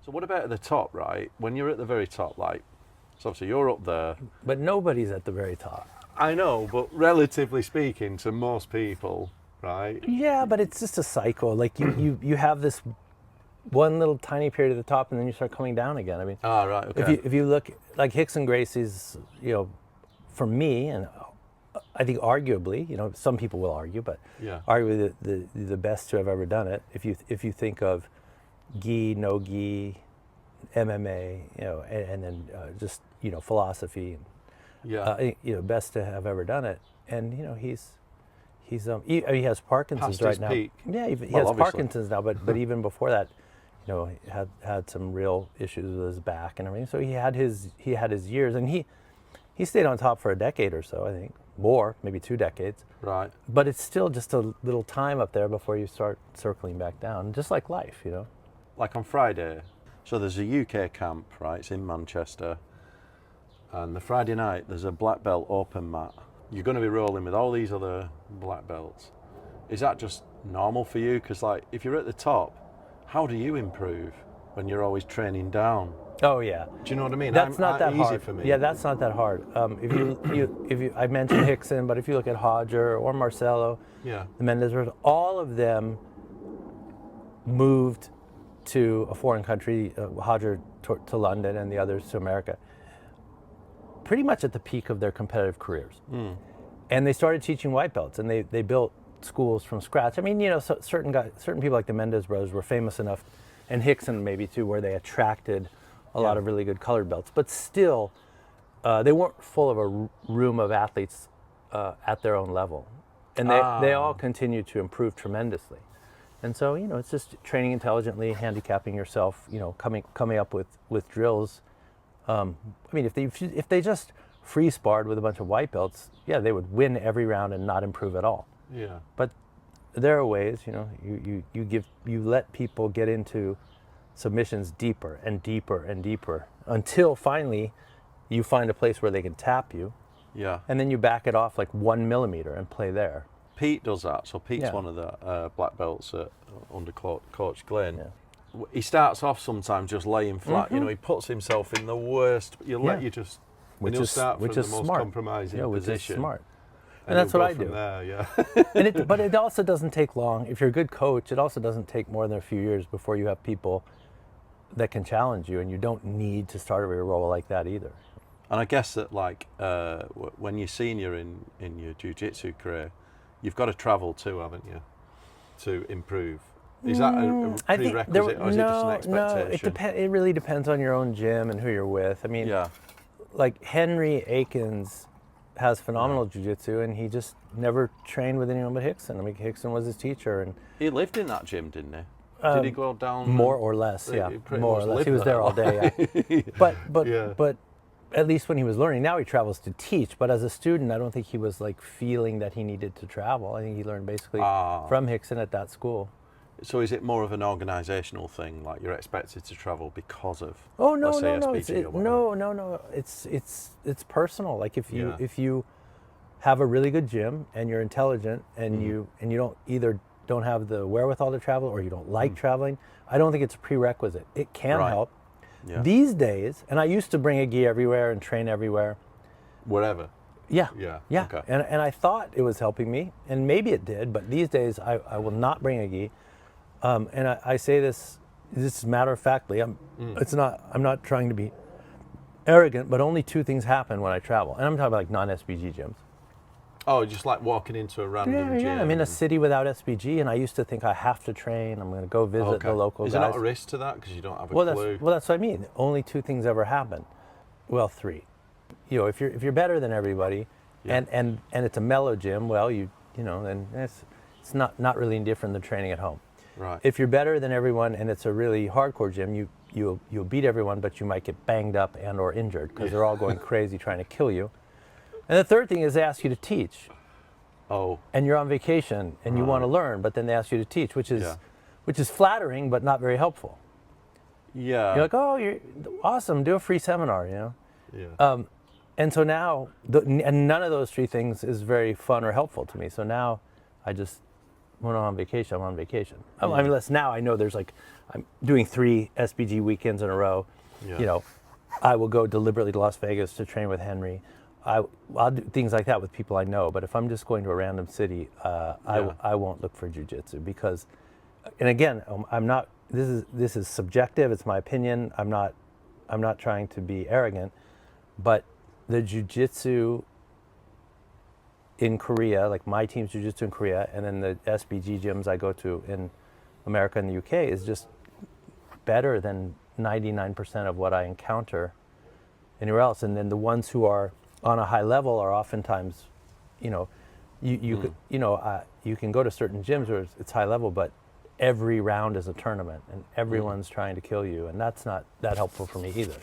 So what about at the top, right? When you're at the very top, like, so obviously you're up there. But nobody's at the very top. I know, but relatively speaking to most people, right? Yeah, but it's just a cycle. Like you have this one little tiny period at the top, and then you start coming down again. I mean, Right, okay. if you look like Hicks and Gracie's, for me, and I think arguably, some people will argue, but Yeah. arguably the best to have ever done it. If you think of gi, no gi, MMA, and then just philosophy, Yeah. best to have ever done it. And he has Parkinson's Past right his now. peak. Yeah, he has obviously. Parkinson's now, but even before that, he had some real issues with his back and everything. So he had his years, and he stayed on top for a decade or so, I think, more, maybe 2 decades. Right. But it's still just a little time up there before you start circling back down, just like life, Like on Friday, so there's a UK camp, right? It's in Manchester. And the Friday night, there's a black belt open mat. You're going to be rolling with all these other black belts. Is that just normal for you? Because, like, if you're at the top, how do you improve when you're always training down? Oh yeah. Do you know what I mean? That's not that easy hard for me. Yeah, that's not that hard. If you I mentioned Hickson, but if you look at Hodger or Marcelo, Yeah. the Mendes brothers, all of them moved to a foreign country. Hodger to London, and the others to America, pretty much at the peak of their competitive careers. And they started teaching white belts, and they built schools from scratch. I mean, so certain people like the Mendes brothers were famous enough, and Hickson maybe too, where they attracted a lot of really good colored belts. But still, they weren't full of a room of athletes at their own level. And they all continued to improve tremendously. And so, it's just training intelligently, handicapping yourself, coming up with drills. I mean, if they just free sparred with a bunch of white belts, yeah, they would win every round and not improve at all. Yeah. But there are ways, you let people get into submissions deeper and deeper and deeper until finally you find a place where they can tap you. Yeah. And then you back it off like 1 millimeter and play there. Pete does that. So Pete's Yeah. one of the black belts under Coach Glenn. Yeah. He starts off sometimes just laying flat. He puts himself in the worst. He'll let you just. Which he'll is start which from is the most smart. compromising Which position. is smart. And that's he'll what go I from do. There, yeah. But it also doesn't take long. If you're a good coach, it also doesn't take more than a few years before you have people that can challenge you, and you don't need to start every role like that either. And I guess that, like, when you're senior in your jiu-jitsu career, you've got to travel too, haven't you, to improve? Is that a prerequisite, or is it just an expectation? No, it really depends on your own gym and who you're with. I mean, Yeah. like Henry Akins has phenomenal jiu-jitsu, and he just never trained with anyone but Hickson. I mean, Hickson was his teacher, and He lived in that gym, didn't he? Did he go down? more or less, yeah, He pretty more or much less. lived He was there all day. Yeah. But Yeah. but at least when he was learning, now he travels to teach. But as a student, I don't think he was like feeling that he needed to travel. I think he learned basically from Hickson at that school. So is it more of an organisational thing, like you're expected to travel because of? Oh no, let's say no, SBG or whatever? no. It's personal. Like if you have a really good gym and you're intelligent and you don't have the wherewithal to travel, or you don't like traveling, I don't think it's a prerequisite. It can help. Yeah. These days, and I used to bring a gi everywhere and train everywhere. Wherever. Yeah. Yeah. Okay. And I thought it was helping me, and maybe it did, but these days I will not bring a gi. And I say this matter of factly. I'm not trying to be arrogant, but only 2 things happen when I travel, and I'm talking about like non-SBG gyms. Oh, just like walking into a random gym. Yeah. I'm in a city without SBG, and I used to think I have to train. I'm going to go visit the local guys. Is there not a risk to that because you don't have a clue? That's what I mean. Only 2 things ever happen. Well, 3. If you're better than everybody, and it's a mellow gym, well, then it's not really any different than training at home. Right. If you're better than everyone and it's a really hardcore gym, you'll beat everyone, but you might get banged up and or injured because they're all going crazy trying to kill you. And the third thing is they ask you to teach. Oh. And you're on vacation and you want to learn, but then they ask you to teach, which is flattering but not very helpful. Yeah. You're like, oh, you're awesome, do a free seminar, Yeah. And so now, and none of those 3 things is very fun or helpful to me. So now I just when I'm on vacation, I'm on vacation. I mean, unless now I know there's like, I'm doing 3 SBG weekends in a row. Yeah. You know, I will go deliberately to Las Vegas to train with Henry. I'll do things like that with people I know. But if I'm just going to a random city, I won't look for jiu-jitsu because, and again, I'm not. This is subjective. It's my opinion. I'm not trying to be arrogant, but the jiu-jitsu in Korea, like my team's jiu-jitsu in Korea, and then the SBG gyms I go to in America and the UK is just better than 99% of what I encounter anywhere else. And then the ones who are on a high level are oftentimes, you know, you can go to certain gyms where it's high level, but every round is a tournament and everyone's trying to kill you, and that's not that helpful for me either.